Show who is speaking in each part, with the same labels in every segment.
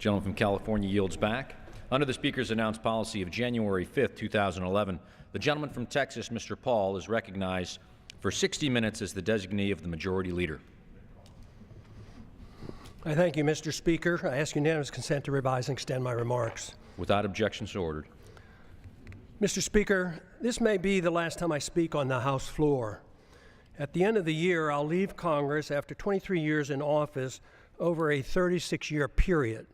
Speaker 1: Gentleman from California yields back. Under the Speaker's announced policy of January 5th, 2011, the gentleman from Texas, Mr. Paul, is recognized for 60 minutes as the designee of the Majority Leader.
Speaker 2: I thank you, Mr. Speaker. I ask unanimous consent to revise and extend my remarks.
Speaker 1: Without objection, so ordered.
Speaker 2: Mr. Speaker, this may be the last time I speak on the House floor. At the end of the year, I'll leave Congress after 23 years in office over a 36-year period.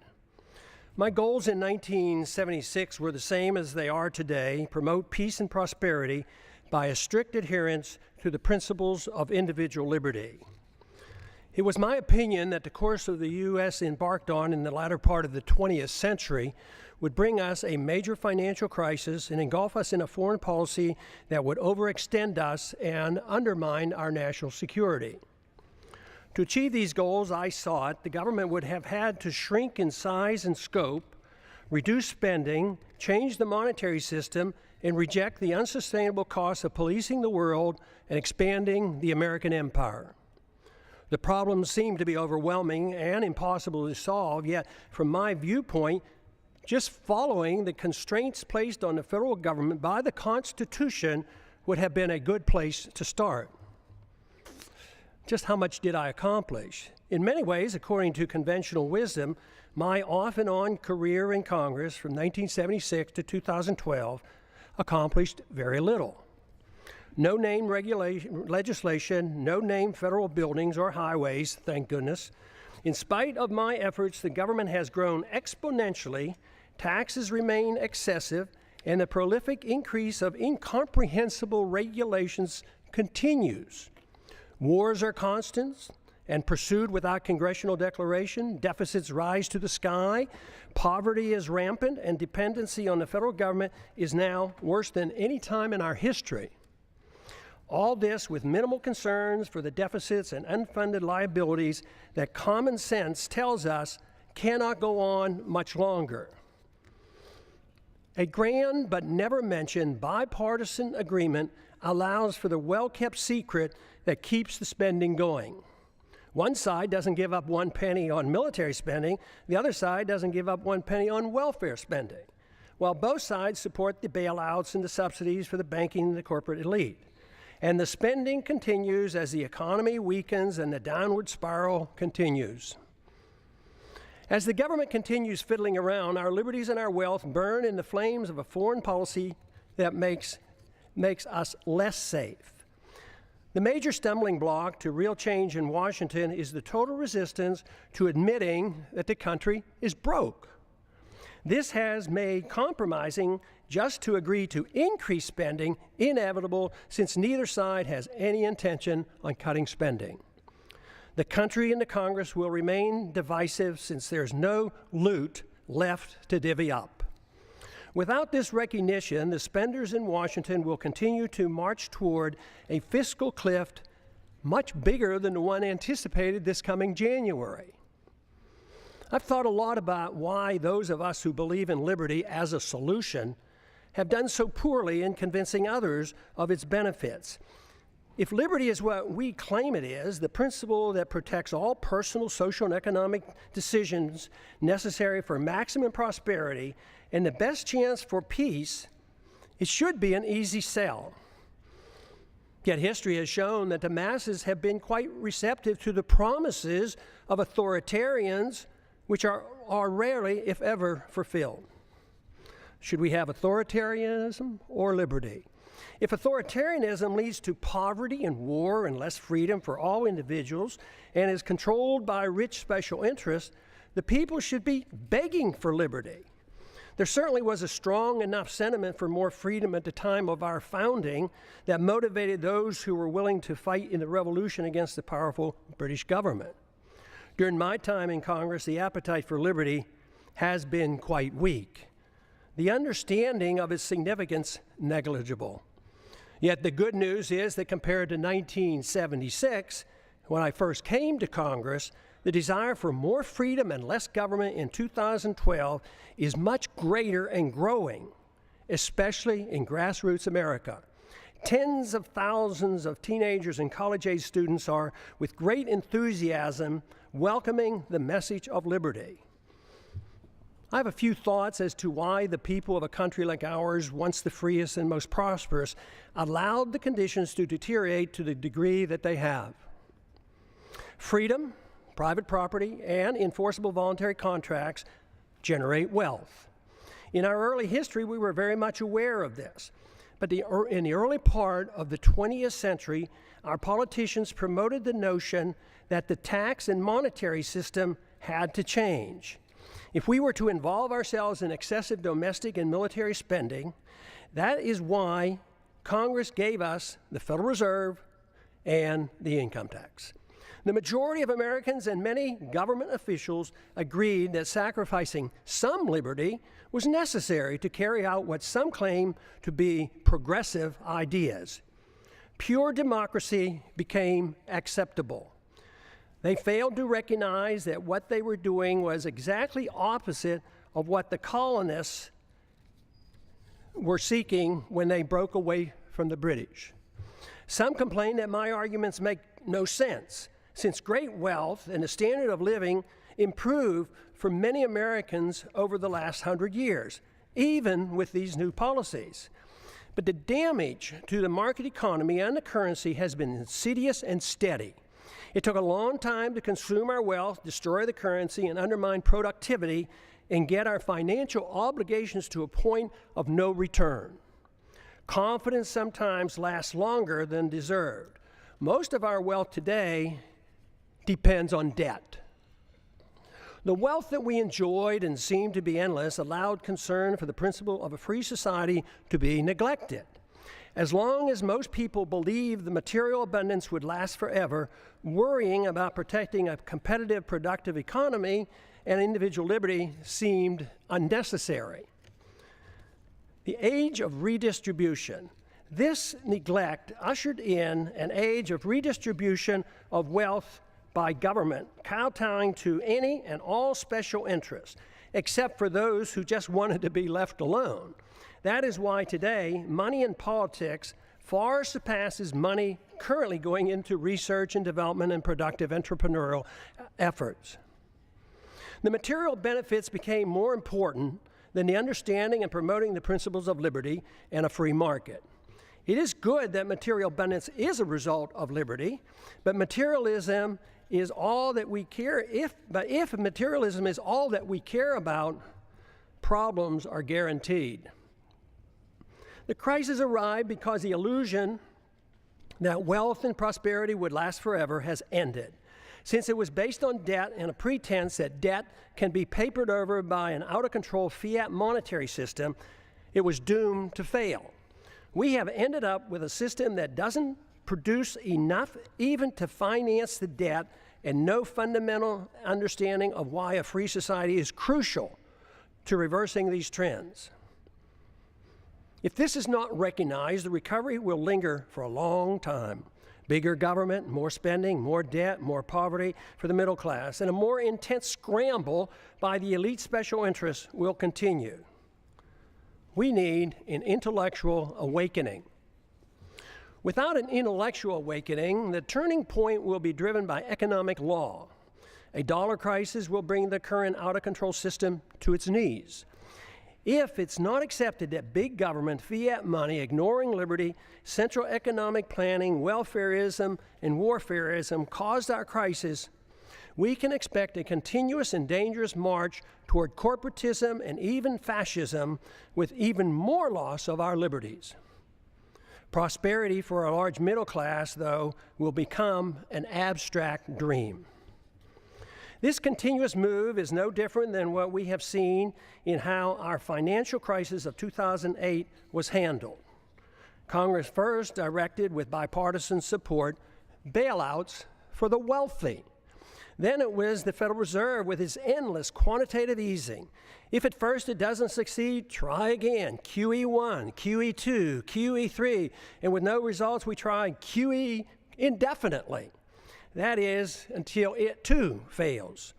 Speaker 2: My goals in 1976 were the same as they are today: promote peace and prosperity by a strict adherence to the principles of individual liberty. It was my opinion that the course of the U.S. embarked on in the latter part of the 20th century would bring us a major financial crisis and engulf us in a foreign policy that would overextend us and undermine our national security. To achieve these goals, I sought the government would have had to shrink in size and scope, reduce spending, change the monetary system, and reject the unsustainable costs of policing the world and expanding the American empire. The problems seem to be overwhelming and impossible to solve, yet from my viewpoint, just following the constraints placed on the federal government by the Constitution would have been a good place to start. Just how much did I accomplish? In many ways, according to conventional wisdom, my off and on career in Congress from 1976 to 2012 accomplished very little. No name legislation, no name federal buildings or highways, thank goodness. In spite of my efforts, the government has grown exponentially, taxes remain excessive, and the prolific increase of incomprehensible regulations continues. Wars are constant and pursued without congressional declaration. Deficits rise to the sky. Poverty is rampant, and dependency on the federal government is now worse than any time in our history. All this with minimal concerns for the deficits and unfunded liabilities that common sense tells us cannot go on much longer. A grand but never mentioned bipartisan agreement allows for the well-kept secret that keeps the spending going. One side doesn't give up 1 penny on military spending, the other side doesn't give up 1 penny on welfare spending, while both sides support the bailouts and the subsidies for the banking and the corporate elite. And the spending continues as the economy weakens and the downward spiral continues. As the government continues fiddling around, our liberties and our wealth burn in the flames of a foreign policy that makes us less safe. The major stumbling block to real change in Washington is the total resistance to admitting that the country is broke. This has made compromising just to agree to increase spending inevitable, since neither side has any intention on cutting spending. The country and the Congress will remain divisive since there's no loot left to divvy up. Without this recognition, the spenders in Washington will continue to march toward a fiscal cliff much bigger than the one anticipated this coming January. I've thought a lot about why those of us who believe in liberty as a solution have done so poorly in convincing others of its benefits. If liberty is what we claim it is, the principle that protects all personal, social, and economic decisions necessary for maximum prosperity and the best chance for peace, it should be an easy sell. Yet history has shown that the masses have been quite receptive to the promises of authoritarians, which are rarely, if ever, fulfilled. Should we have authoritarianism or liberty? If authoritarianism leads to poverty and war and less freedom for all individuals and is controlled by rich special interests, the people should be begging for liberty. There certainly was a strong enough sentiment for more freedom at the time of our founding that motivated those who were willing to fight in the revolution against the powerful British government. During my time in Congress, the appetite for liberty has been quite weak. The understanding of its significance negligible. Yet the good news is that compared to 1976, when I first came to Congress, the desire for more freedom and less government in 2012 is much greater and growing, especially in grassroots America. Tens of thousands of teenagers and college-age students are, with great enthusiasm, welcoming the message of liberty. I have a few thoughts as to why the people of a country like ours, once the freest and most prosperous, allowed the conditions to deteriorate to the degree that they have. Freedom, private property, and enforceable voluntary contracts generate wealth. In our early history, we were very much aware of this. But in the early part of the 20th century, our politicians promoted the notion that the tax and monetary system had to change. If we were to involve ourselves in excessive domestic and military spending, that is why Congress gave us the Federal Reserve and the income tax. The majority of Americans and many government officials agreed that sacrificing some liberty was necessary to carry out what some claim to be progressive ideas. Pure democracy became acceptable. They failed to recognize that what they were doing was exactly opposite of what the colonists were seeking when they broke away from the British. Some complain that my arguments make no sense, since great wealth and the standard of living improved for many Americans over the last 100 years, even with these new policies. But the damage to the market economy and the currency has been insidious and steady. It took a long time to consume our wealth, destroy the currency, and undermine productivity, and get our financial obligations to a point of no return. Confidence sometimes lasts longer than deserved. Most of our wealth today depends on debt. The wealth that we enjoyed and seemed to be endless allowed concern for the principle of a free society to be neglected. As long as most people believed the material abundance would last forever, worrying about protecting a competitive, productive economy and individual liberty seemed unnecessary. The age of redistribution. This neglect ushered in an age of redistribution of wealth by government, kowtowing to any and all special interests, except for those who just wanted to be left alone. That is why today, money in politics far surpasses money currently going into research and development and productive entrepreneurial efforts. The material benefits became more important than the understanding and promoting the principles of liberty and a free market. It is good that material abundance is a result of liberty, but materialism is all that we care. If materialism is all that we care about, problems are guaranteed. The crisis arrived because the illusion that wealth and prosperity would last forever has ended. Since it was based on debt and a pretense that debt can be papered over by an out-of-control fiat monetary system, it was doomed to fail. We have ended up with a system that doesn't produce enough even to finance the debt, and no fundamental understanding of why a free society is crucial to reversing these trends. If this is not recognized, the recovery will linger for a long time. Bigger government, more spending, more debt, more poverty for the middle class, and a more intense scramble by the elite special interests will continue. We need an intellectual awakening. Without an intellectual awakening, the turning point will be driven by economic law. A dollar crisis will bring the current out-of-control system to its knees. If it's not accepted that big government, fiat money, ignoring liberty, central economic planning, welfarism, and warfarism caused our crisis, we can expect a continuous and dangerous march toward corporatism and even fascism, with even more loss of our liberties. Prosperity for a large middle class, though, will become an abstract dream. This continuous move is no different than what we have seen in how our financial crisis of 2008 was handled. Congress first directed, with bipartisan support, bailouts for the wealthy. Then it was the Federal Reserve with its endless quantitative easing. If at first it doesn't succeed, try again. QE1, QE2, QE3, and with no results, we try QE indefinitely. That is, until it too fails.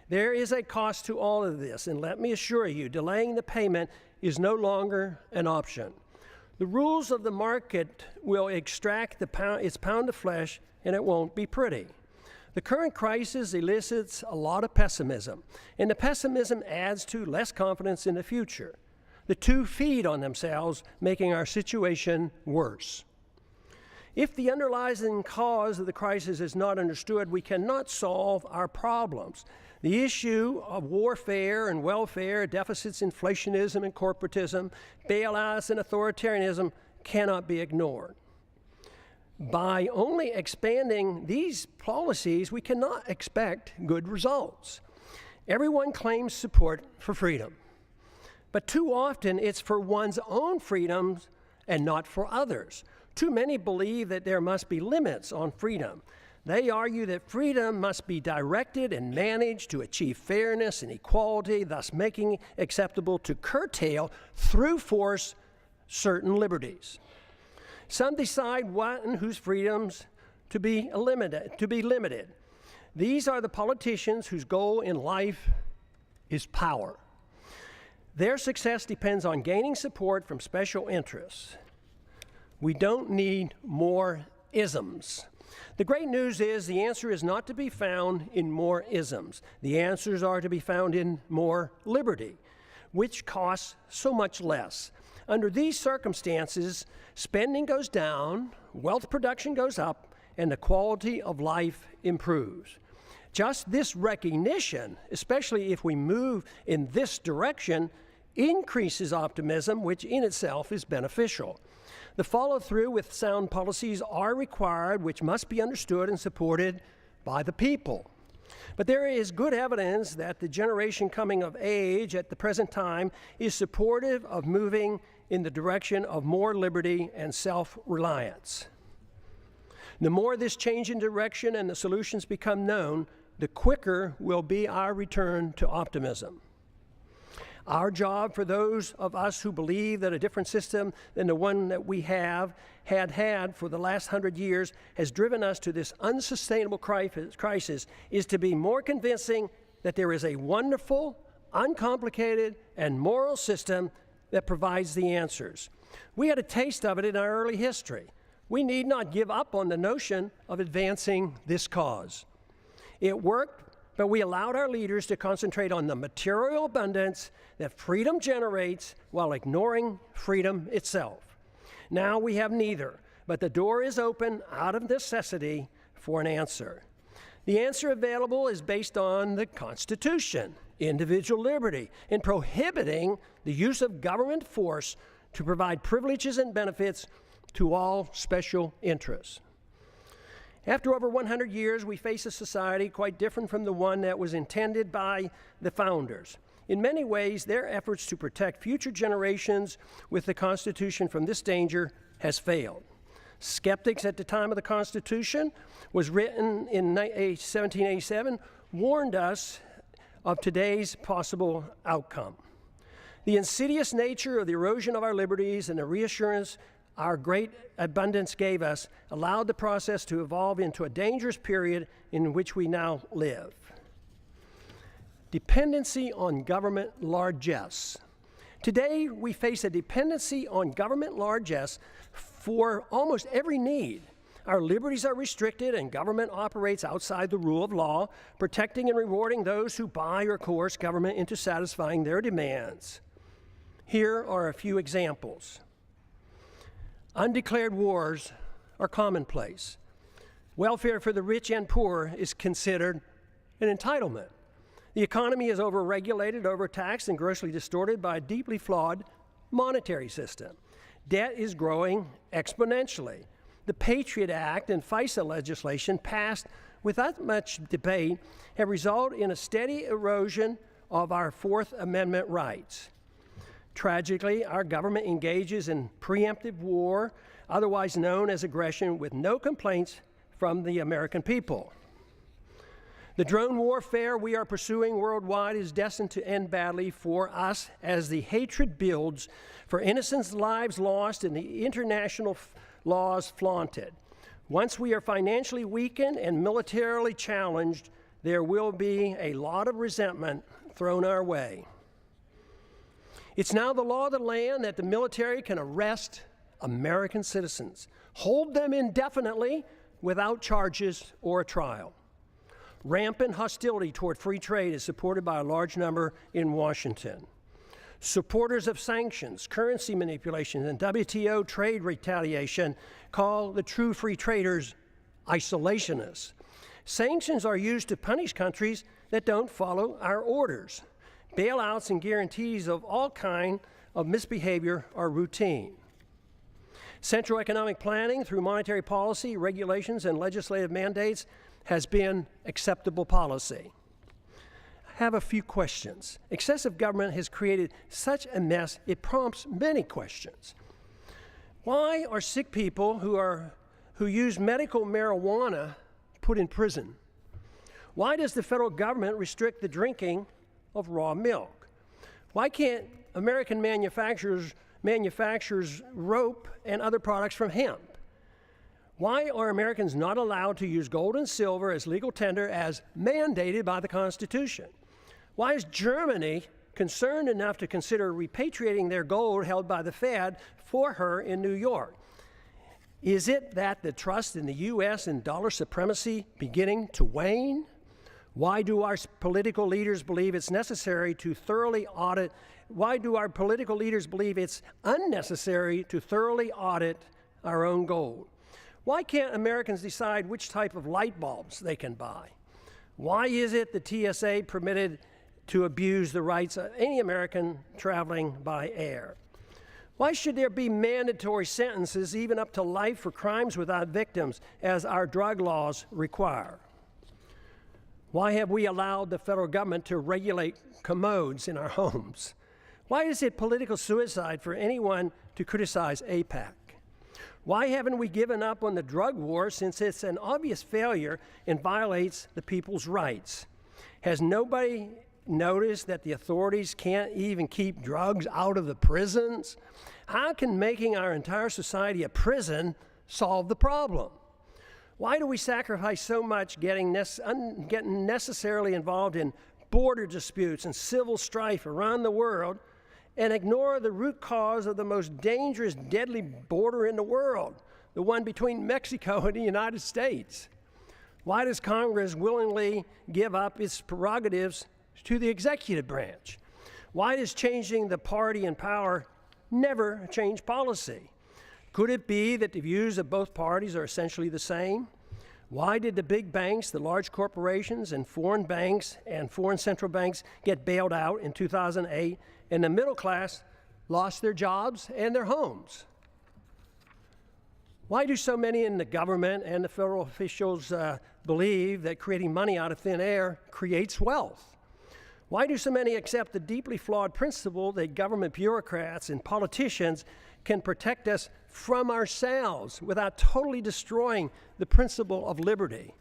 Speaker 2: There is a cost to all of this, and let me assure you, delaying the payment is no longer an option. The rules of the market will extract its pound of flesh, and it won't be pretty. The current crisis elicits a lot of pessimism, and the pessimism adds to less confidence in the future. The two feed on themselves, making our situation worse. If the underlying cause of the crisis is not understood, we cannot solve our problems. The issue of warfare and welfare, deficits, inflationism and corporatism, bailouts and authoritarianism cannot be ignored. By only expanding these policies, we cannot expect good results. Everyone claims support for freedom, but too often it's for one's own freedoms and not for others. Too many believe that there must be limits on freedom. They argue that freedom must be directed and managed to achieve fairness and equality, thus making it acceptable to curtail through force certain liberties. Some decide what and whose freedoms to be limited. These are the politicians whose goal in life is power. Their success depends on gaining support from special interests. We don't need more isms. The great news is the answer is not to be found in more isms. The answers are to be found in more liberty, which costs so much less. Under these circumstances, spending goes down, wealth production goes up, and the quality of life improves. Just this recognition, especially if we move in this direction, increases optimism, which in itself is beneficial. The follow-through with sound policies are required, which must be understood and supported by the people. But there is good evidence that the generation coming of age at the present time is supportive of moving in the direction of more liberty and self-reliance. The more this change in direction and the solutions become known, the quicker will be our return to optimism. Our job for those of us who believe that a different system than the one that we had for the last 100 years has driven us to this unsustainable crisis is to be more convincing that there is a wonderful, uncomplicated, and moral system that provides the answers. We had a taste of it in our early history. We need not give up on the notion of advancing this cause. It worked, but we allowed our leaders to concentrate on the material abundance that freedom generates while ignoring freedom itself. Now we have neither, but the door is open out of necessity for an answer. The answer available is based on the Constitution, individual liberty, and prohibiting the use of government force to provide privileges and benefits to all special interests. After over 100 years, we face a society quite different from the one that was intended by the founders. In many ways, their efforts to protect future generations with the Constitution from this danger has failed. Skeptics at the time of the Constitution, was written in 1787, warned us of today's possible outcome. The insidious nature of the erosion of our liberties and the reassurance our great abundance gave us allowed the process to evolve into a dangerous period in which we now live. Dependency on government largesse. Today, we face a dependency on government largesse for almost every need. Our liberties are restricted and government operates outside the rule of law, protecting and rewarding those who buy or coerce government into satisfying their demands. Here are a few examples. Undeclared wars are commonplace. Welfare for the rich and poor is considered an entitlement. The economy is overregulated, overtaxed, and grossly distorted by a deeply flawed monetary system. Debt is growing exponentially. The Patriot Act and FISA legislation passed without much debate have resulted in a steady erosion of our Fourth Amendment rights. Tragically, our government engages in preemptive war, otherwise known as aggression, with no complaints from the American people. The drone warfare we are pursuing worldwide is destined to end badly for us as the hatred builds for innocent lives lost and the international laws flaunted. Once we are financially weakened and militarily challenged, there will be a lot of resentment thrown our way. It's now the law of the land that the military can arrest American citizens, hold them indefinitely without charges or a trial. Rampant hostility toward free trade is supported by a large number in Washington. Supporters of sanctions, currency manipulation, and WTO trade retaliation call the true free traders isolationists. Sanctions are used to punish countries that don't follow our orders. Bailouts and guarantees of all kinds of misbehavior are routine. Central economic planning through monetary policy, regulations, and legislative mandates has been acceptable policy. I have a few questions. Excessive government has created such a mess, it prompts many questions. Why are sick people who use medical marijuana put in prison? Why does the federal government restrict the drinking of raw milk? Why can't American manufacturers rope and other products from hemp? Why are Americans not allowed to use gold and silver as legal tender as mandated by the Constitution? Why is Germany concerned enough to consider repatriating their gold held by the Fed for her in New York? Is it that the trust in the U.S. and dollar supremacy beginning to wane? Why do our political leaders believe it's necessary to thoroughly audit? Why do our political leaders believe it's unnecessary to thoroughly audit our own gold? Why can't Americans decide which type of light bulbs they can buy? Why is it the TSA permitted to abuse the rights of any American traveling by air? Why should there be mandatory sentences, even up to life, for crimes without victims, as our drug laws require? Why have we allowed the federal government to regulate commodes in our homes? Why is it political suicide for anyone to criticize AIPAC? Why haven't we given up on the drug war, since it's an obvious failure and violates the people's rights? Has nobody noticed that the authorities can't even keep drugs out of the prisons? How can making our entire society a prison solve the problem? Why do we sacrifice so much getting necessarily involved in border disputes and civil strife around the world and ignore the root cause of the most dangerous, deadly border in the world, the one between Mexico and the United States? Why does Congress willingly give up its prerogatives to the executive branch? Why does changing the party in power never change policy? Could it be that the views of both parties are essentially the same? Why did the big banks, the large corporations, and foreign banks and foreign central banks get bailed out in 2008, and the middle class lost their jobs and their homes? Why do so many in the government and the federal officials believe that creating money out of thin air creates wealth? Why do so many accept the deeply flawed principle that government bureaucrats and politicians can protect us from ourselves without totally destroying the principle of liberty?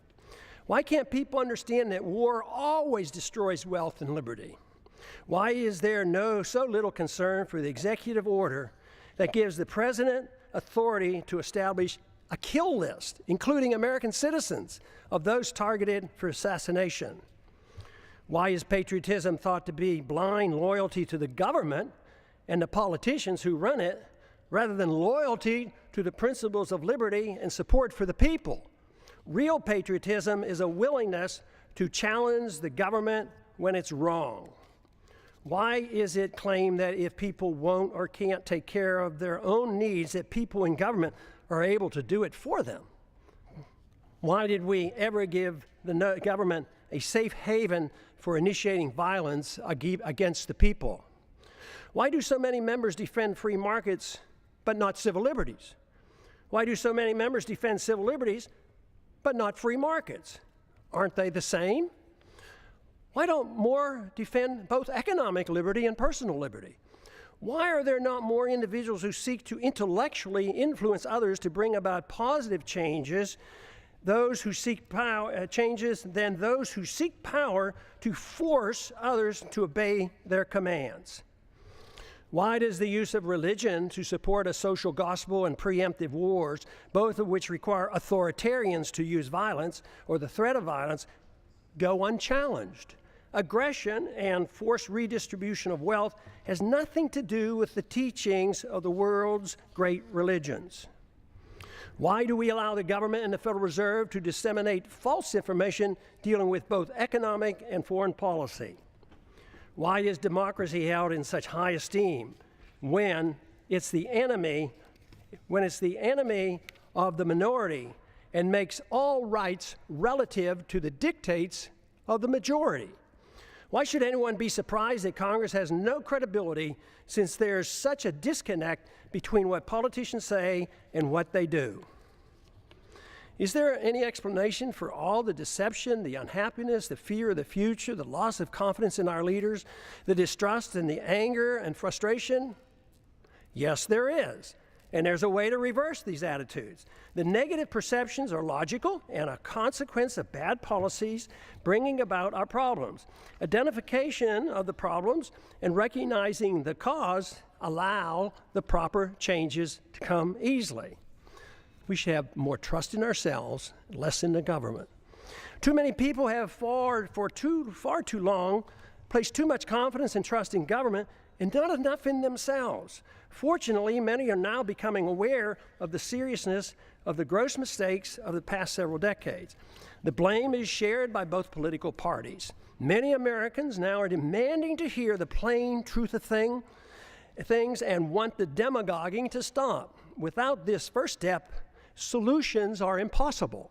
Speaker 2: Why can't people understand that war always destroys wealth and liberty? Why is there so little concern for the executive order that gives the president authority to establish a kill list, including American citizens, of those targeted for assassination? Why is patriotism thought to be blind loyalty to the government and the politicians who run it, rather than loyalty to the principles of liberty and support for the people? Real patriotism is a willingness to challenge the government when it's wrong. Why is it claimed that if people won't or can't take care of their own needs, that people in government are able to do it for them? Why did we ever give the government a safe haven for initiating violence against the people? Why do so many members defend free markets but not civil liberties? Why do so many members defend civil liberties but not free markets? Aren't they the same? Why don't more defend both economic liberty and personal liberty? Why are there not more individuals who seek to intellectually influence others to bring about positive changes, those who seek changes, than those who seek power to force others to obey their commands? Why does the use of religion to support a social gospel and preemptive wars, both of which require authoritarians to use violence or the threat of violence, go unchallenged? Aggression and forced redistribution of wealth has nothing to do with the teachings of the world's great religions. Why do we allow the government and the Federal Reserve to disseminate false information dealing with both economic and foreign policy? Why is democracy held in such high esteem when it's the enemy of the minority and makes all rights relative to the dictates of the majority? Why should anyone be surprised that Congress has no credibility since there's such a disconnect between what politicians say and what they do? Is there any explanation for all the deception, the unhappiness, the fear of the future, the loss of confidence in our leaders, the distrust and the anger and frustration? Yes, there is. And there's a way to reverse these attitudes. The negative perceptions are logical and a consequence of bad policies bringing about our problems. Identification of the problems and recognizing the cause allow the proper changes to come easily. We should have more trust in ourselves, less in the government. Too many people have far too long placed too much confidence and trust in government and not enough in themselves. Fortunately, many are now becoming aware of the seriousness of the gross mistakes of the past several decades. The blame is shared by both political parties. Many Americans now are demanding to hear the plain truth of things and want the demagoguing to stop. Without this first step, solutions are impossible.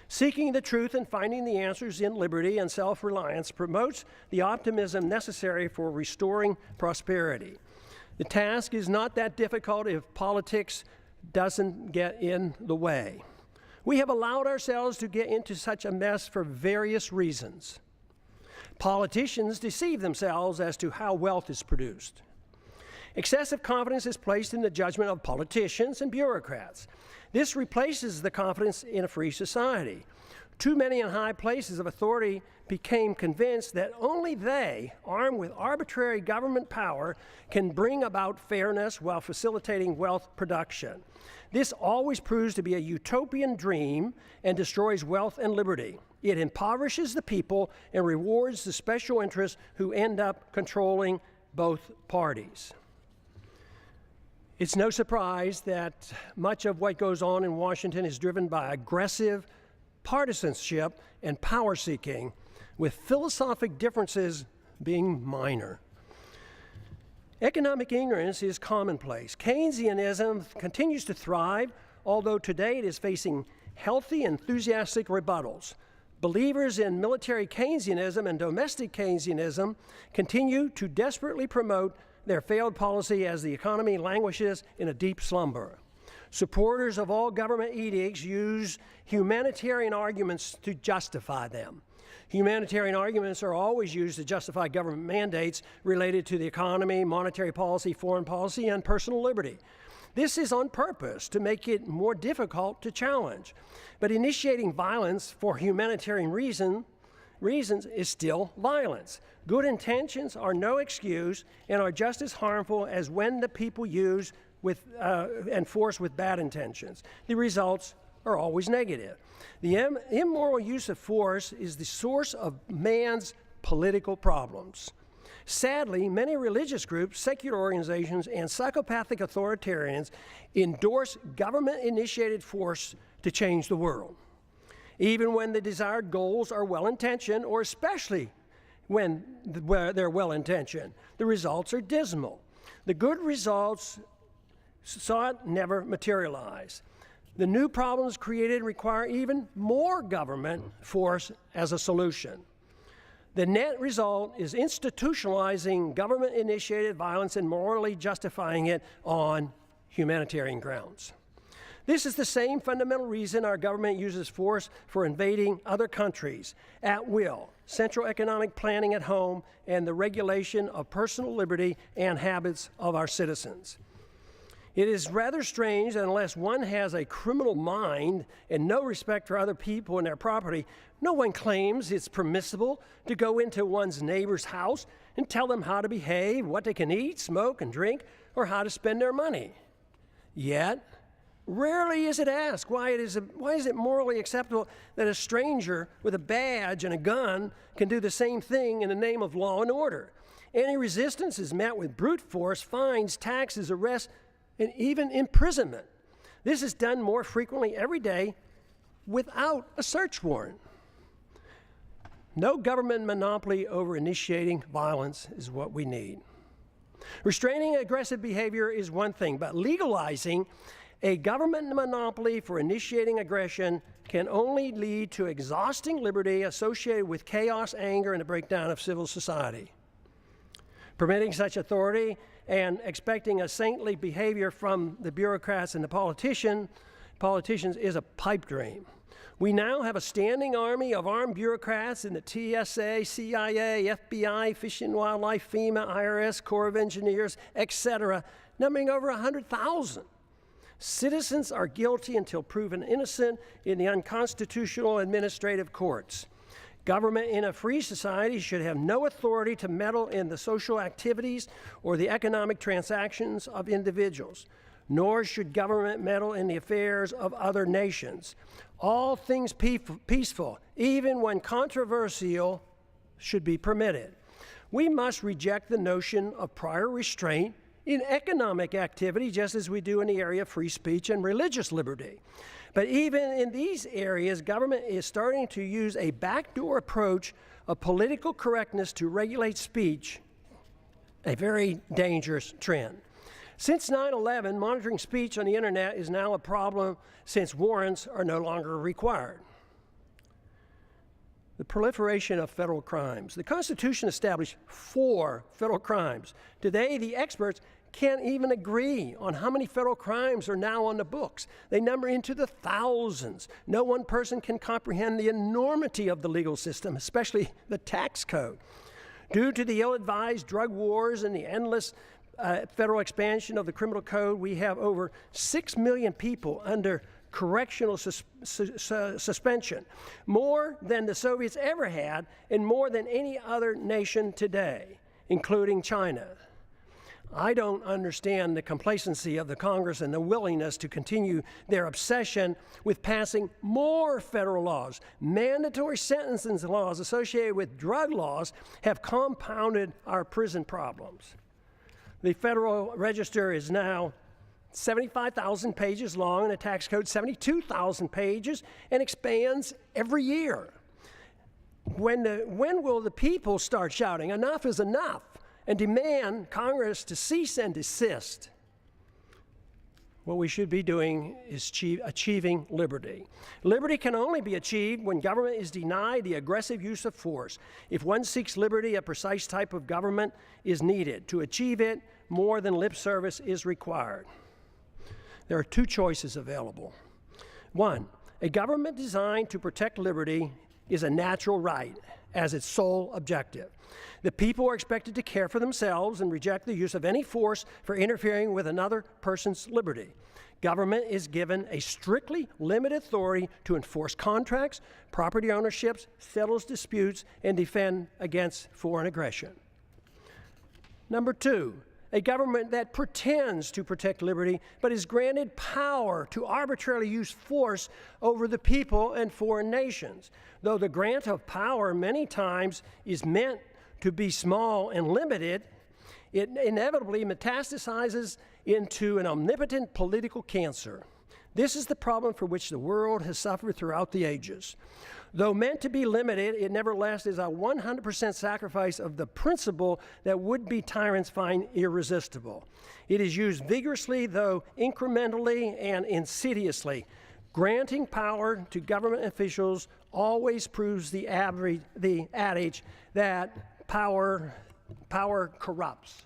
Speaker 2: Seeking the truth and finding the answers in liberty and self-reliance promotes the optimism necessary for restoring prosperity. The task is not that difficult if politics doesn't get in the way. We have allowed ourselves to get into such a mess for various reasons. Politicians deceive themselves as to how wealth is produced. Excessive confidence is placed in the judgment of politicians and bureaucrats. This replaces the confidence in a free society. Too many in high places of authority became convinced that only they, armed with arbitrary government power, can bring about fairness while facilitating wealth production. This always proves to be a utopian dream and destroys wealth and liberty. It impoverishes the people and rewards the special interests who end up controlling both parties. It's no surprise that much of what goes on in Washington is driven by aggressive partisanship and power seeking, with philosophic differences being minor. Economic ignorance is commonplace. Keynesianism continues to thrive, although today it is facing healthy, enthusiastic rebuttals. Believers in military Keynesianism and domestic Keynesianism continue to desperately promote their failed policy as the economy languishes in a deep slumber. Supporters of all government edicts use humanitarian arguments to justify them. Humanitarian arguments are always used to justify government mandates related to the economy, monetary policy, foreign policy, and personal liberty. This is on purpose to make it more difficult to challenge. But initiating violence for humanitarian reasons is still violence. Good intentions are no excuse and are just as harmful as when the people use and force with bad intentions. The results are always negative. The immoral use of force is the source of man's political problems. Sadly, many religious groups, secular organizations, and psychopathic authoritarians endorse government-initiated force to change the world. Even when the desired goals are well-intentioned, or especially when they're well-intentioned, the results are dismal. The good results sought never materialize. The new problems created require even more government force as a solution. The net result is institutionalizing government-initiated violence and morally justifying it on humanitarian grounds. This is the same fundamental reason our government uses force for invading other countries at will, central economic planning at home, and the regulation of personal liberty and habits of our citizens. It is rather strange that unless one has a criminal mind and no respect for other people and their property, no one claims it's permissible to go into one's neighbor's house and tell them how to behave, what they can eat, smoke, and drink, or how to spend their money. Yet, rarely is it asked why is it morally acceptable that a stranger with a badge and a gun can do the same thing in the name of law and order. Any resistance is met with brute force, fines, taxes, arrests, and even imprisonment. This is done more frequently every day without a search warrant. No government monopoly over initiating violence is what we need. Restraining aggressive behavior is one thing, but legalizing a government monopoly for initiating aggression can only lead to exhausting liberty associated with chaos, anger, and a breakdown of civil society. Permitting such authority and expecting a saintly behavior from the bureaucrats and the politicians is a pipe dream. We now have a standing army of armed bureaucrats in the TSA, CIA, FBI, Fish and Wildlife, FEMA, IRS, Corps of Engineers, etc., numbering over 100,000. Citizens are guilty until proven innocent in the unconstitutional administrative courts. Government in a free society should have no authority to meddle in the social activities or the economic transactions of individuals, nor should government meddle in the affairs of other nations. All things peaceful, even when controversial, should be permitted. We must reject the notion of prior restraint in economic activity, just as we do in the area of free speech and religious liberty. But even in these areas, government is starting to use a backdoor approach of political correctness to regulate speech, a very dangerous trend. Since 9/11, monitoring speech on the internet is now a problem since warrants are no longer required. The proliferation of federal crimes. The Constitution established 4 federal crimes. Today, the experts can't even agree on how many federal crimes are now on the books. They number into the thousands. No one person can comprehend the enormity of the legal system, especially the tax code. Due to the ill-advised drug wars and the endless federal expansion of the criminal code, we have over 6 million people under correctional suspension, more than the Soviets ever had and more than any other nation today, including China. I don't understand the complacency of the Congress and the willingness to continue their obsession with passing more federal laws. Mandatory sentencing laws associated with drug laws have compounded our prison problems. The Federal Register is now 75,000 pages long, and the tax code 72,000 pages, and expands every year. When will the people start shouting, "Enough is enough," and demand Congress to cease and desist? What we should be doing is achieving liberty. Liberty can only be achieved when government is denied the aggressive use of force. If one seeks liberty, a precise type of government is needed. To achieve it, more than lip service is required. There are 2 choices available. 1, a government designed to protect liberty is a natural right as its sole objective. The people are expected to care for themselves and reject the use of any force for interfering with another person's liberty. Government is given a strictly limited authority to enforce contracts, property ownerships, settles disputes, and defend against foreign aggression. Number 2, a government that pretends to protect liberty but is granted power to arbitrarily use force over the people and foreign nations. Though the grant of power many times is meant to be small and limited, it inevitably metastasizes into an omnipotent political cancer. This is the problem for which the world has suffered throughout the ages. Though meant to be limited, it nevertheless is a 100% sacrifice of the principle that would-be tyrants find irresistible. It is used vigorously, though incrementally and insidiously. Granting power to government officials always proves the adage that power corrupts.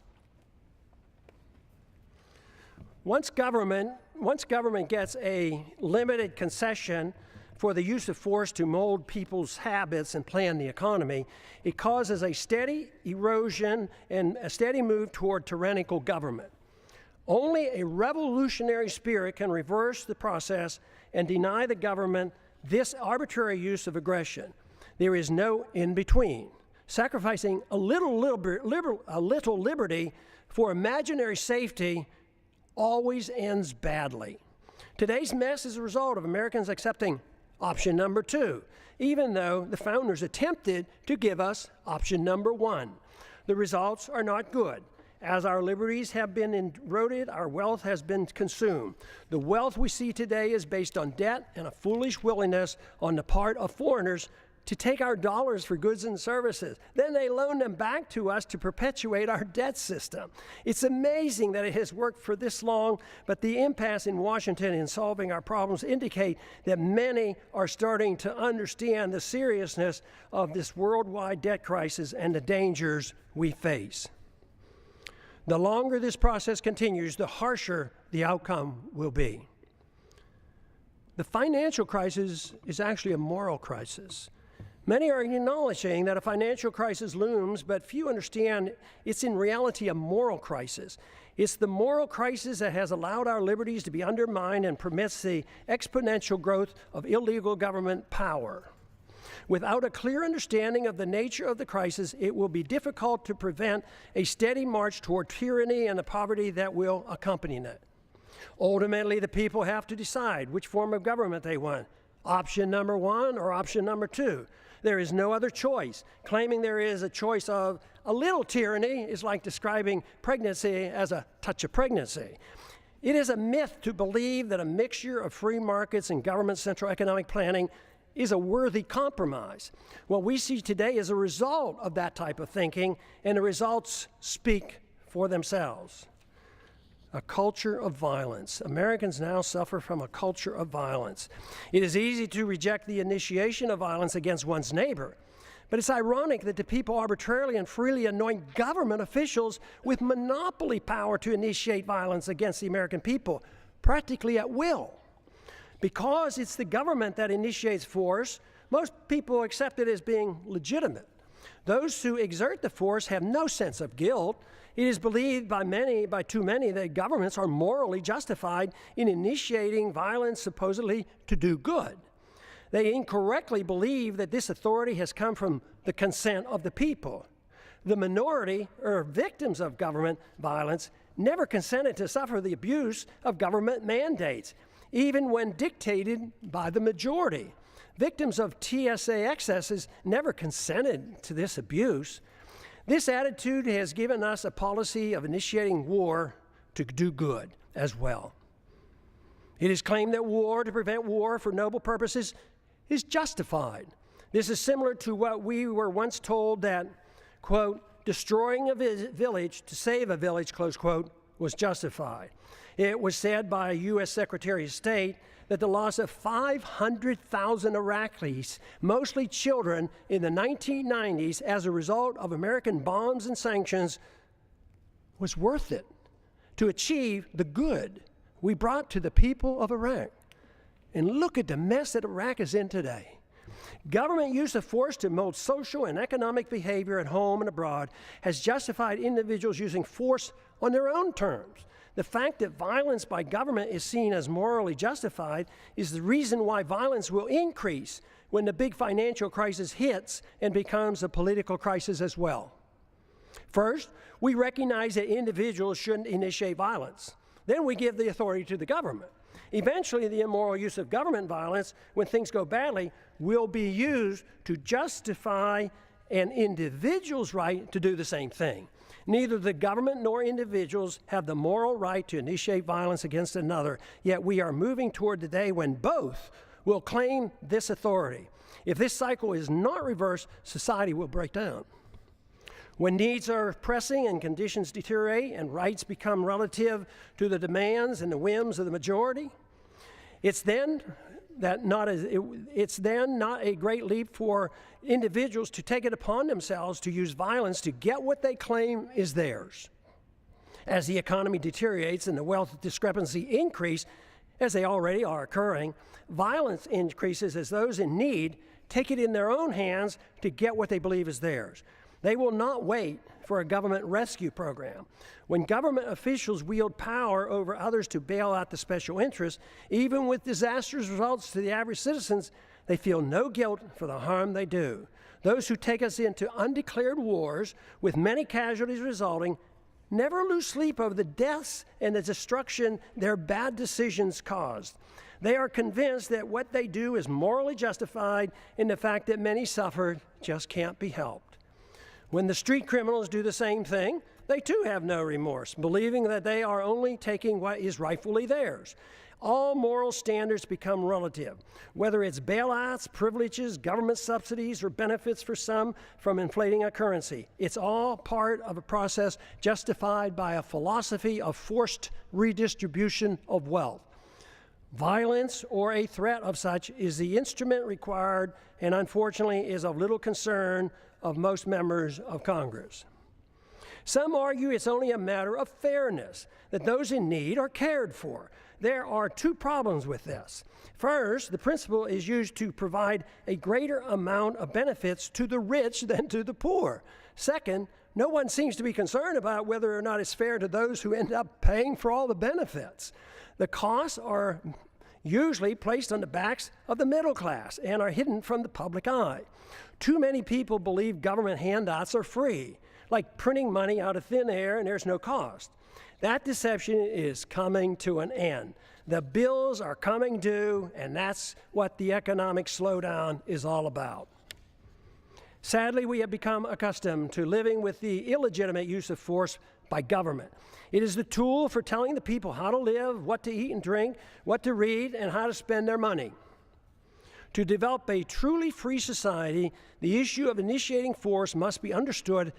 Speaker 2: Once government gets a limited concession for the use of force to mold people's habits and plan the economy, it causes a steady erosion and a steady move toward tyrannical government. Only a revolutionary spirit can reverse the process and deny the government this arbitrary use of aggression. There is no in-between. Sacrificing a little liberty for imaginary safety always ends badly. Today's mess is a result of Americans accepting option number 2, even though the founders attempted to give us option number 1. The results are not good. As our liberties have been eroded, our wealth has been consumed. The wealth we see today is based on debt and a foolish willingness on the part of foreigners to take our dollars for goods and services. Then they loan them back to us to perpetuate our debt system. It's amazing that it has worked for this long, but the impasse in Washington in solving our problems indicate that many are starting to understand the seriousness of this worldwide debt crisis and the dangers we face. The longer this process continues, the harsher the outcome will be. The financial crisis is actually a moral crisis. Many are acknowledging that a financial crisis looms, but few understand it's in reality a moral crisis. It's the moral crisis that has allowed our liberties to be undermined and permits the exponential growth of illegal government power. Without a clear understanding of the nature of the crisis, it will be difficult to prevent a steady march toward tyranny and the poverty that will accompany it. Ultimately, the people have to decide which form of government they want, option number 1 or option number 2. There is no other choice. Claiming there is a choice of a little tyranny is like describing pregnancy as a touch of pregnancy. It is a myth to believe that a mixture of free markets and government central economic planning is a worthy compromise. What we see today is a result of that type of thinking, and the results speak for themselves. A culture of violence. Americans now suffer from a culture of violence. It is easy to reject the initiation of violence against one's neighbor, but it's ironic that the people arbitrarily and freely anoint government officials with monopoly power to initiate violence against the American people, practically at will. Because it's the government that initiates force, most people accept it as being legitimate. Those who exert the force have no sense of guilt. It is believed by too many, that governments are morally justified in initiating violence supposedly to do good. They incorrectly believe that this authority has come from the consent of the people. The minority, or victims of government violence, never consented to suffer the abuse of government mandates, even when dictated by the majority. Victims of TSA excesses never consented to this abuse. This attitude has given us a policy of initiating war to do good as well. It is claimed that war to prevent war for noble purposes is justified. This is similar to what we were once told that, quote, destroying a village to save a village, close quote, was justified. It was said by a U.S. Secretary of State that the loss of 500,000 Iraqis, mostly children, in the 1990s as a result of American bombs and sanctions was worth it to achieve the good we brought to the people of Iraq. And look at the mess that Iraq is in today. Government use of force to mold social and economic behavior at home and abroad has justified individuals using force on their own terms. The fact that violence by government is seen as morally justified is the reason why violence will increase when the big financial crisis hits and becomes a political crisis as well. First, we recognize that individuals shouldn't initiate violence. Then we give the authority to the government. Eventually, the immoral use of government violence, when things go badly, will be used to justify an individual's right to do the same thing. Neither the government nor individuals have the moral right to initiate violence against another, yet we are moving toward the day when both will claim this authority. If this cycle is not reversed, society will break down. When needs are pressing and conditions deteriorate and rights become relative to the demands and the whims of the majority, it's then not a great leap for individuals to take it upon themselves to use violence to get what they claim is theirs. As the economy deteriorates and the wealth discrepancy increase, as they already are occurring, violence increases as those in need take it in their own hands to get what they believe is theirs. They will not wait for a government rescue program. When government officials wield power over others to bail out the special interests, even with disastrous results to the average citizens, they feel no guilt for the harm they do. Those who take us into undeclared wars, with many casualties resulting, never lose sleep over the deaths and the destruction their bad decisions caused. They are convinced that what they do is morally justified, and the fact that many suffer just can't be helped. When the street criminals do the same thing, they too have no remorse, believing that they are only taking what is rightfully theirs. All moral standards become relative, whether it's bailouts, privileges, government subsidies, or benefits for some from inflating a currency. It's all part of a process justified by a philosophy of forced redistribution of wealth. Violence or a threat of such is the instrument required and unfortunately is of little concern of most members of Congress. Some argue it's only a matter of fairness, that those in need are cared for. There are two problems with this. First, the principle is used to provide a greater amount of benefits to the rich than to the poor. Second, no one seems to be concerned about whether or not it's fair to those who end up paying for all the benefits. The costs are usually placed on the backs of the middle class and are hidden from the public eye. Too many people believe government handouts are free, like printing money out of thin air and there's no cost. That deception is coming to an end. The bills are coming due, and that's what the economic slowdown is all about. Sadly, we have become accustomed to living with the illegitimate use of force by government. It is the tool for telling the people how to live, what to eat and drink, what to read, and how to spend their money. To develop a truly free society, the issue of initiating force must be understood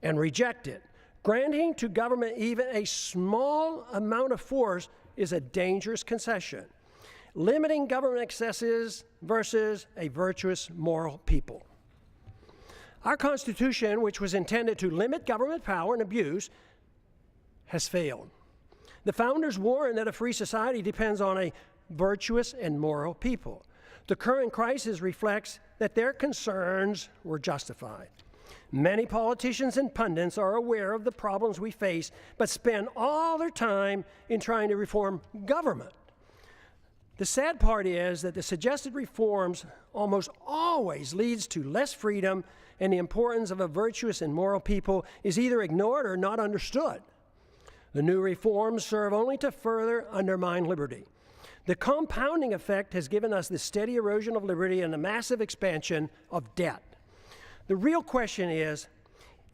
Speaker 2: and rejected. Granting to government even a small amount of force is a dangerous concession. Limiting government excesses versus a virtuous moral people. Our Constitution, which was intended to limit government power and abuse, has failed. The founders warned that a free society depends on a virtuous and moral people. The current crisis reflects that their concerns were justified. Many politicians and pundits are aware of the problems we face, but spend all their time in trying to reform government. The sad part is that the suggested reforms almost always leads to less freedom, and the importance of a virtuous and moral people is either ignored or not understood. The new reforms serve only to further undermine liberty. The compounding effect has given us the steady erosion of liberty and the massive expansion of debt. The real question is,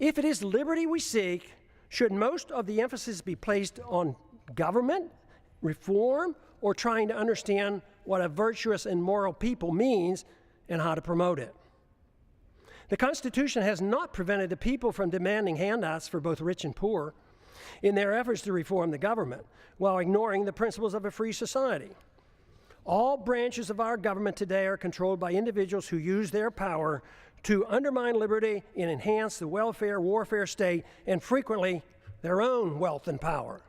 Speaker 2: if it is liberty we seek, should most of the emphasis be placed on government, reform, or trying to understand what a virtuous and moral people means and how to promote it? The Constitution has not prevented the people from demanding handouts for both rich and poor in their efforts to reform the government, while ignoring the principles of a free society. All branches of our government today are controlled by individuals who use their power to undermine liberty and enhance the welfare warfare state, and frequently their own wealth and power.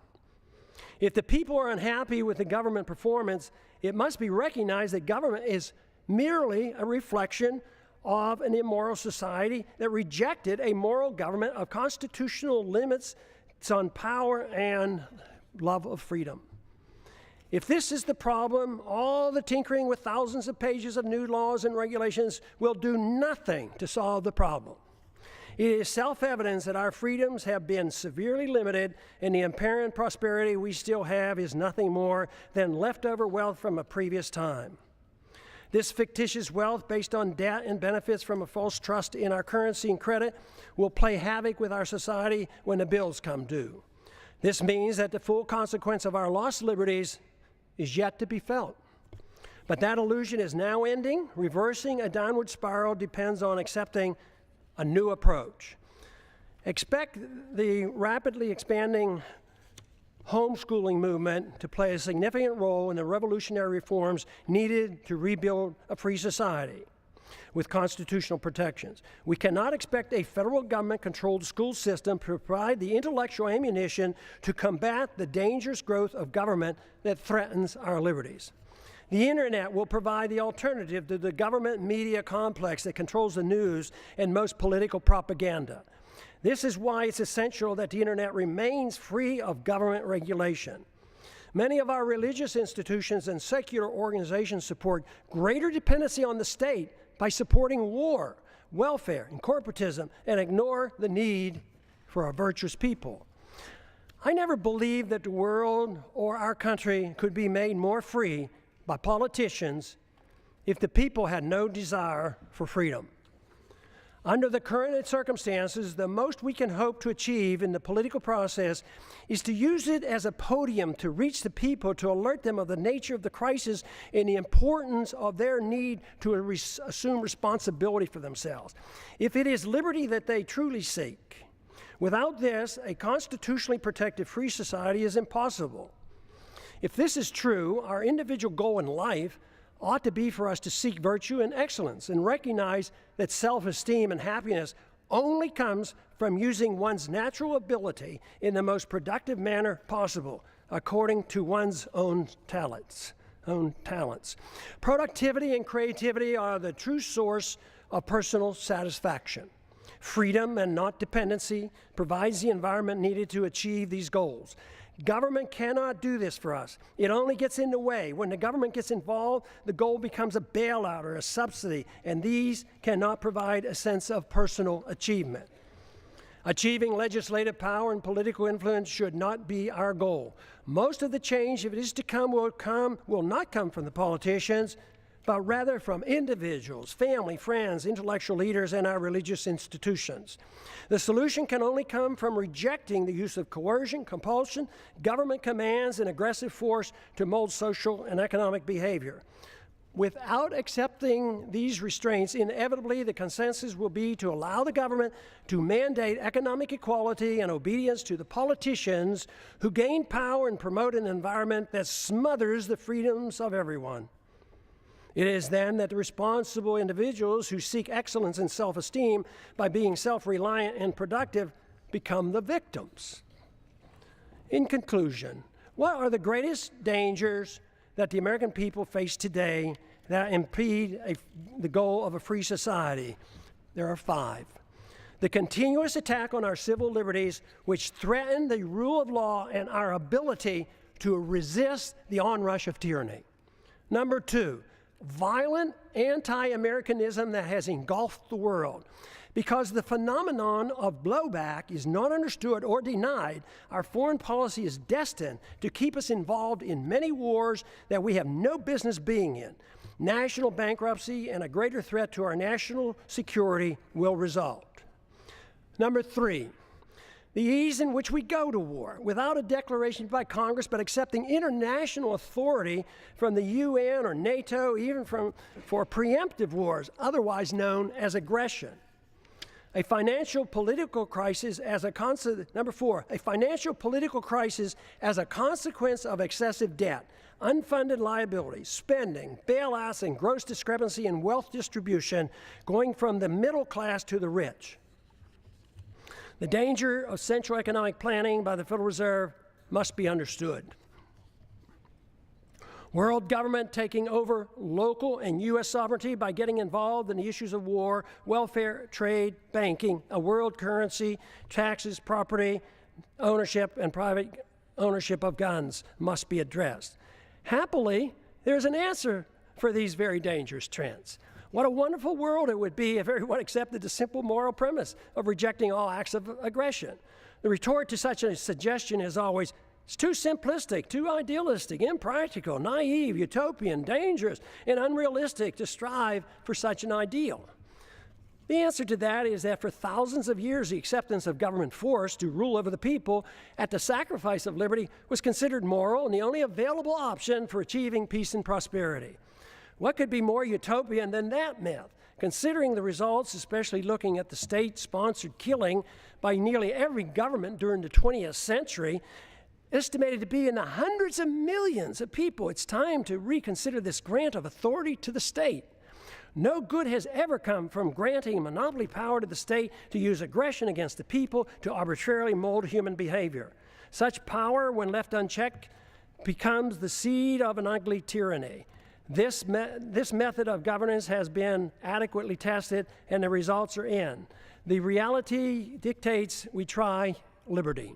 Speaker 2: If the people are unhappy with the government performance, it must be recognized that government is merely a reflection of an immoral society that rejected a moral government of constitutional limits on power and love of freedom. If this is the problem, all the tinkering with thousands of pages of new laws and regulations will do nothing to solve the problem. It is self-evident that our freedoms have been severely limited, and the apparent prosperity we still have is nothing more than leftover wealth from a previous time. This fictitious wealth based on debt and benefits from a false trust in our currency and credit will play havoc with our society when the bills come due. This means that the full consequence of our lost liberties is yet to be felt. But that illusion is now ending. Reversing a downward spiral depends on accepting a new approach. Expect the rapidly expanding homeschooling movement to play a significant role in the revolutionary reforms needed to rebuild a free society with constitutional protections. We cannot expect a federal government-controlled school system to provide the intellectual ammunition to combat the dangerous growth of government that threatens our liberties. The internet will provide the alternative to the government media complex that controls the news and most political propaganda. This is why it's essential that the internet remains free of government regulation. Many of our religious institutions and secular organizations support greater dependency on the state by supporting war, welfare, and corporatism, and ignore the need for a virtuous people. I never believed that the world or our country could be made more free by politicians if the people had no desire for freedom. Under the current circumstances, the most we can hope to achieve in the political process is to use it as a podium to reach the people, to alert them of the nature of the crisis and the importance of their need to assume responsibility for themselves. If it is liberty that they truly seek, without this, a constitutionally protected free society is impossible. If this is true, our individual goal in life ought to be for us to seek virtue and excellence and recognize that self-esteem and happiness only comes from using one's natural ability in the most productive manner possible, according to one's own talents. Productivity and creativity are the true source of personal satisfaction. Freedom and not dependency provides the environment needed to achieve these goals. Government cannot do this for us. It only gets in the way. When the government gets involved, the goal becomes a bailout or a subsidy, and these cannot provide a sense of personal achievement. Achieving legislative power and political influence should not be our goal. Most of the change, if it is to come, will not come from the politicians, but rather from individuals, family, friends, intellectual leaders, and our religious institutions. The solution can only come from rejecting the use of coercion, compulsion, government commands, and aggressive force to mold social and economic behavior. Without accepting these restraints, inevitably the consensus will be to allow the government to mandate economic equality and obedience to the politicians who gain power and promote an environment that smothers the freedoms of everyone. It is then that the responsible individuals who seek excellence and self-esteem by being self-reliant and productive become the victims. In conclusion, what are the greatest dangers that the American people face today that impede the goal of a free society? There are 5. The continuous attack on our civil liberties, which threaten the rule of law and our ability to resist the onrush of tyranny. Number 2, violent anti-Americanism that has engulfed the world. Because the phenomenon of blowback is not understood or denied, our foreign policy is destined to keep us involved in many wars that we have no business being in. National bankruptcy and a greater threat to our national security will result. Number 3, the ease in which we go to war, without a declaration by Congress, but accepting international authority from the UN or NATO, even for preemptive wars, otherwise known as aggression. A financial political crisis as a Number 4, a financial political crisis as a consequence of excessive debt, unfunded liabilities, spending, bailouts, and gross discrepancy in wealth distribution, going from the middle class to the rich. The danger of central economic planning by the Federal Reserve must be understood. World government taking over local and U.S. sovereignty by getting involved in the issues of war, welfare, trade, banking, a world currency, taxes, property, ownership, and private ownership of guns must be addressed. Happily, there's an answer for these very dangerous trends. What a wonderful world it would be if everyone accepted the simple moral premise of rejecting all acts of aggression. The retort to such a suggestion is always, it's too simplistic, too idealistic, impractical, naive, utopian, dangerous, and unrealistic to strive for such an ideal. The answer to that is that for thousands of years, the acceptance of government force to rule over the people at the sacrifice of liberty was considered moral and the only available option for achieving peace and prosperity. What could be more utopian than that myth? Considering the results, especially looking at the state-sponsored killing by nearly every government during the 20th century, estimated to be in the hundreds of millions of people, it's time to reconsider this grant of authority to the state. No good has ever come from granting monopoly power to the state to use aggression against the people to arbitrarily mold human behavior. Such power, when left unchecked, becomes the seed of an ugly tyranny. This method of governance has been adequately tested, and the results are in. The reality dictates we try liberty.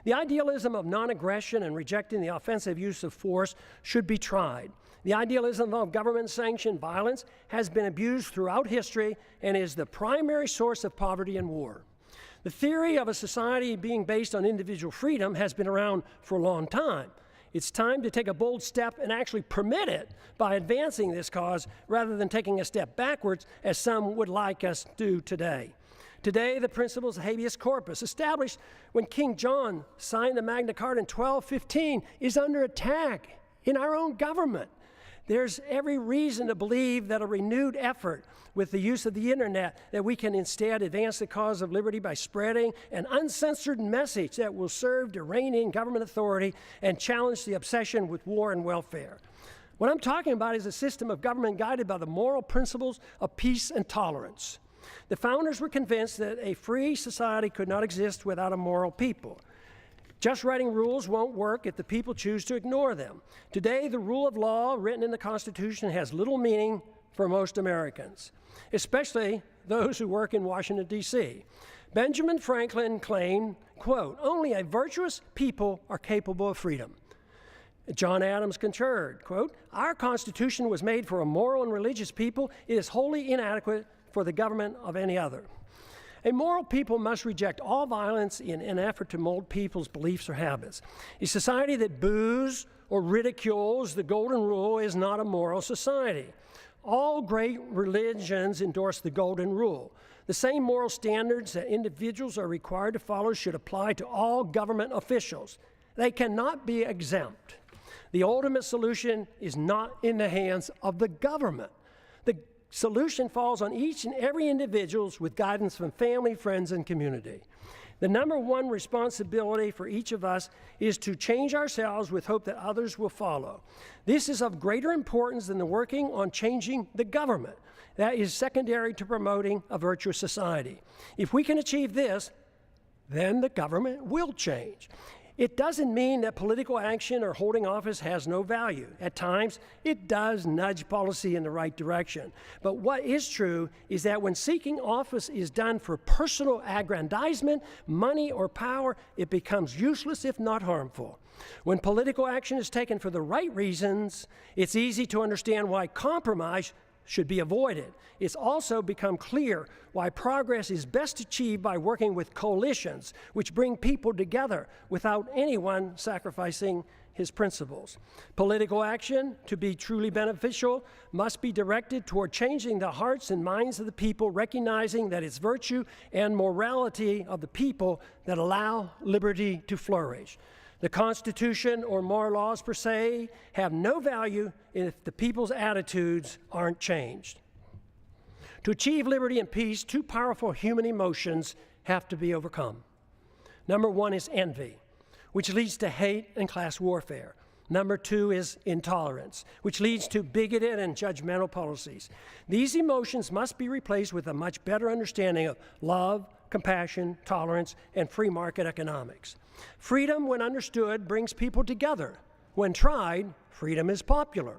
Speaker 2: The idealism of non-aggression and rejecting the offensive use of force should be tried. The idealism of government-sanctioned violence has been abused throughout history and is the primary source of poverty and war. The theory of a society being based on individual freedom has been around for a long time. It's time to take a bold step and actually permit it by advancing this cause rather than taking a step backwards, as some would like us to do today. Today, the principles of habeas corpus, established when King John signed the Magna Carta in 1215, is under attack in our own government. There's every reason to believe that a renewed effort with the use of the internet, that we can instead advance the cause of liberty by spreading an uncensored message that will serve to rein in government authority and challenge the obsession with war and welfare. What I'm talking about is a system of government guided by the moral principles of peace and tolerance. The founders were convinced that a free society could not exist without a moral people. Just writing rules won't work if the people choose to ignore them. Today, the rule of law written in the Constitution has little meaning for most Americans, especially those who work in Washington, D.C. Benjamin Franklin claimed, quote, "Only a virtuous people are capable of freedom." John Adams concurred, quote, "Our Constitution was made for a moral and religious people. It is wholly inadequate for the government of any other." A moral people must reject all violence in an effort to mold people's beliefs or habits. A society that boos or ridicules the golden rule is not a moral society. All great religions endorse the golden rule. The same moral standards that individuals are required to follow should apply to all government officials. They cannot be exempt. The ultimate solution is not in the hands of the government. The solution falls on each and every individual with guidance from family, friends, and community. The number one responsibility for each of us is to change ourselves with hope that others will follow. This is of greater importance than the working on changing the government. That is secondary to promoting a virtuous society. If we can achieve this, then the government will change. It doesn't mean that political action or holding office has no value. At times, it does nudge policy in the right direction. But what is true is that when seeking office is done for personal aggrandizement, money, or power, it becomes useless if not harmful. When political action is taken for the right reasons, it's easy to understand why compromise should be avoided. It's also become clear why progress is best achieved by working with coalitions, which bring people together without anyone sacrificing his principles. Political action, to be truly beneficial, must be directed toward changing the hearts and minds of the people, recognizing that it's virtue and morality of the people that allow liberty to flourish. The Constitution or moral laws per se have no value if the people's attitudes aren't changed. To achieve liberty and peace, two powerful human emotions have to be overcome. Number one is envy, which leads to hate and class warfare. Number two is intolerance, which leads to bigoted and judgmental policies. These emotions must be replaced with a much better understanding of love, compassion, tolerance, and free market economics. Freedom, when understood, brings people together. When tried, freedom is popular.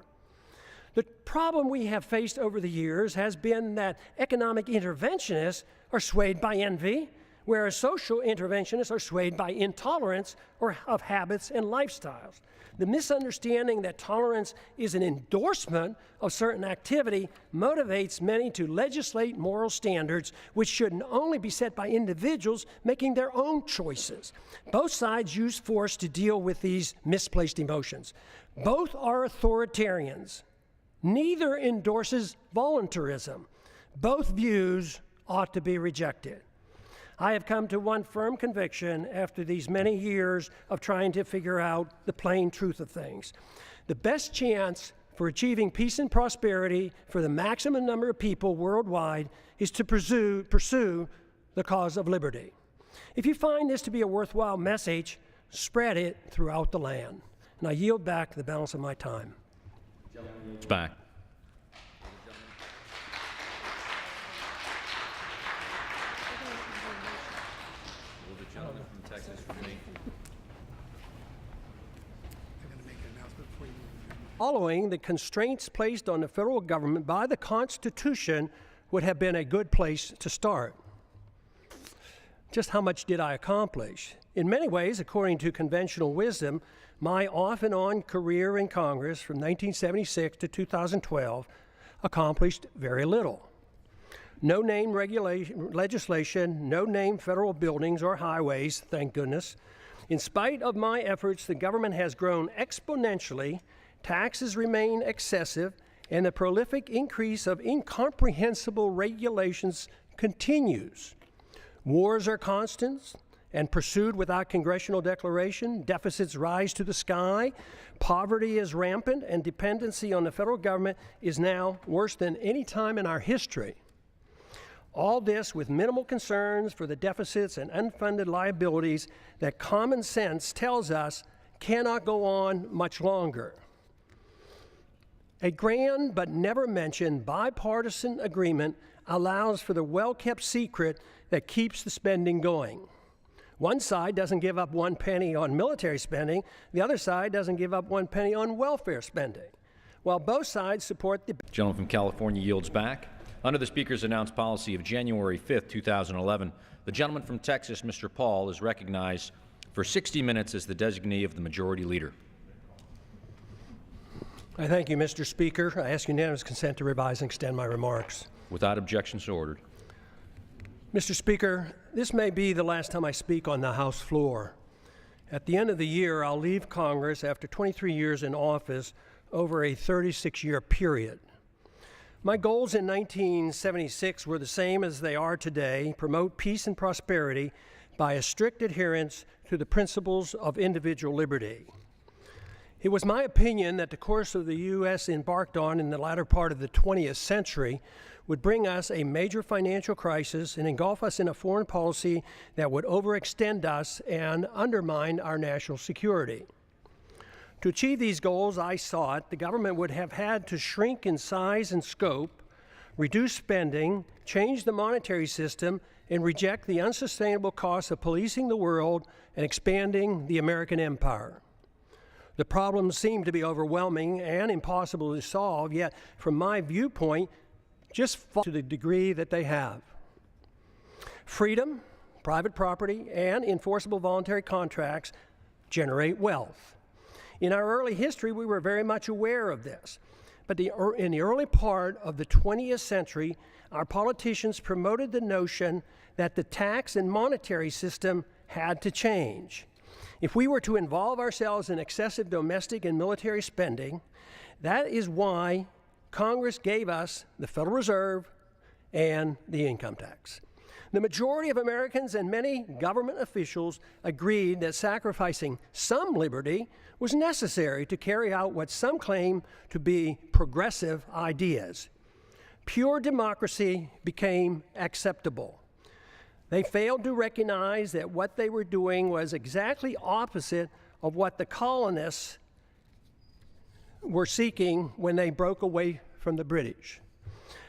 Speaker 2: The problem we have faced over the years has been that economic interventionists are swayed by envy, whereas social interventionists are swayed by intolerance or of habits and lifestyles. The misunderstanding that tolerance is an endorsement of certain activity motivates many to legislate moral standards which should only be set by individuals making their own choices. Both sides use force to deal with these misplaced emotions. Both are authoritarians. Neither endorses voluntarism. Both views ought to be rejected. I have come to one firm conviction after these many years of trying to figure out the plain truth of things. The best chance for achieving peace and prosperity for the maximum number of people worldwide is to pursue the cause of liberty. If you find this to be a worthwhile message, spread it throughout the land. And I yield back the balance of my time.
Speaker 1: It's back.
Speaker 2: Following the constraints placed on the federal government by the Constitution would have been a good place to start. Just how much did I accomplish? In many ways, according to conventional wisdom, my off and on career in Congress from 1976 to 2012 accomplished very little. No name legislation, no name federal buildings or highways, thank goodness. In spite of my efforts, the government has grown exponentially, taxes remain excessive, and the prolific increase of incomprehensible regulations continues. Wars are constant and pursued without congressional declaration. Deficits rise to the sky. Poverty is rampant, and dependency on the federal government is now worse than any time in our history. All this with minimal concerns for the deficits and unfunded liabilities that common sense tells us cannot go on much longer. A grand but never mentioned bipartisan agreement allows for the well-kept secret that keeps the spending going. One side doesn't give up 1 penny on military spending. The other side doesn't give up 1 penny on welfare spending. While both sides support the...
Speaker 1: Gentleman from California yields back. Under the Speaker's announced policy of January 5th, 2011, the gentleman from Texas, Mr. Paul, is recognized for 60 minutes as the designee of the Majority Leader.
Speaker 2: I thank you, Mr. Speaker. I ask unanimous consent to revise and extend my remarks.
Speaker 1: Without objection, so ordered.
Speaker 2: Mr. Speaker, this may be the last time I speak on the House floor. At the end of the year, I'll leave Congress after 23 years in office over a 36-year period. My goals in 1976 were the same as they are today: promote peace and prosperity by a strict adherence to the principles of individual liberty. It was my opinion that the course of the U.S. embarked on in the latter part of the 20th century would bring us a major financial crisis and engulf us in a foreign policy that would overextend us and undermine our national security. To achieve these goals, I sought the government would have had to shrink in size and scope, reduce spending, change the monetary system, and reject the unsustainable costs of policing the world and expanding the American empire. The problems seem to be overwhelming and impossible to solve, yet from my viewpoint, just to the degree that they have. Freedom, private property, and enforceable voluntary contracts generate wealth. In our early history, we were very much aware of this. But in the early part of the 20th century, our politicians promoted the notion that the tax and monetary system had to change. If we were to involve ourselves in excessive domestic and military spending, that is why Congress gave us the Federal Reserve and the income tax. The majority of Americans and many government officials agreed that sacrificing some liberty was necessary to carry out what some claim to be progressive ideas. Pure democracy became acceptable. They failed to recognize that what they were doing was exactly opposite of what the colonists were seeking when they broke away from the British.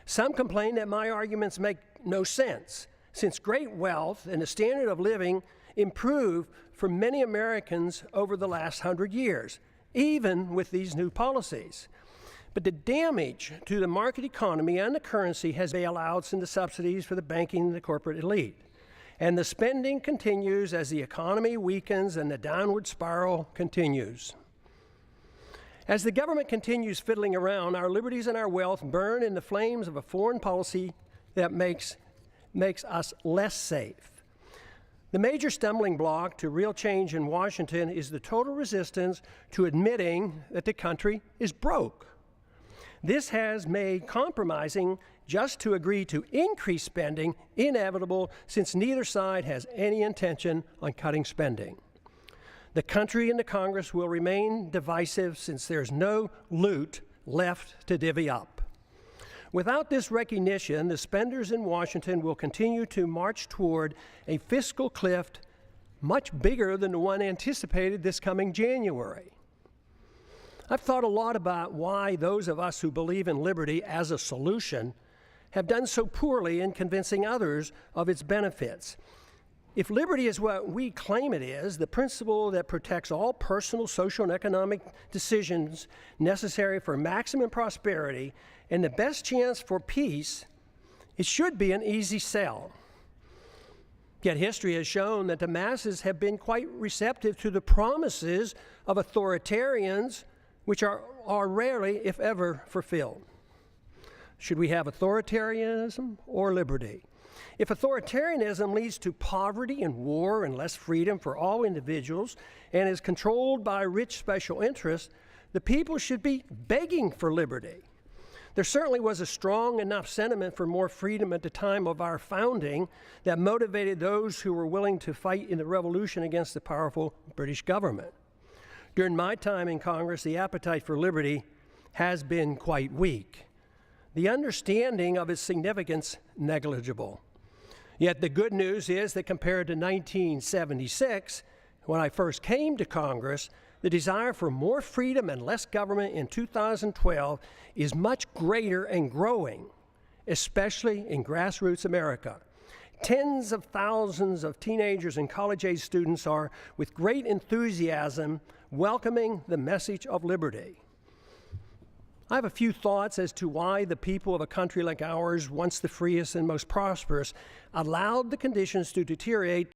Speaker 2: Some complain that my arguments make no sense, since great wealth and the standard of living improved for many Americans over the last 100 years, even with these new policies. But the damage to the market economy and the currency has bailouts and the subsidies for the banking and the corporate elite. And the spending continues as the economy weakens and the downward spiral continues. As the government continues fiddling around, our liberties and our wealth burn in the flames of a foreign policy that makes us less safe. The major stumbling block to real change in Washington is the total resistance to admitting that the country is broke. This has made compromising just to agree to increase spending inevitable, since neither side has any intention on cutting spending. The country and the Congress will remain divisive since there's no loot left to divvy up. Without this recognition, the spenders in Washington will continue to march toward a fiscal cliff much bigger than the one anticipated this coming January. I've thought a lot about why those of us who believe in liberty as a solution have done so poorly in convincing others of its benefits. If liberty is what we claim it is, the principle that protects all personal, social, and economic decisions necessary for maximum prosperity and the best chance for peace, it should be an easy sell. Yet history has shown that the masses have been quite receptive to the promises of authoritarians, which are rarely, if ever, fulfilled. Should we have authoritarianism or liberty? If authoritarianism leads to poverty and war and less freedom for all individuals and is controlled by rich special interests, the people should be begging for liberty. There certainly was a strong enough sentiment for more freedom at the time of our founding that motivated those who were willing to fight in the revolution against the powerful British government. During my time in Congress, the appetite for liberty has been quite weak. The understanding of its significance negligible. Yet the good news is that compared to 1976, when I first came to Congress, the desire for more freedom and less government in 2012 is much greater and growing, especially in grassroots America. Tens of thousands of teenagers and college-age students are, with great enthusiasm, welcoming the message of liberty. I have a few thoughts as to why the people of a country like ours, once the freest and most prosperous, allowed the conditions to deteriorate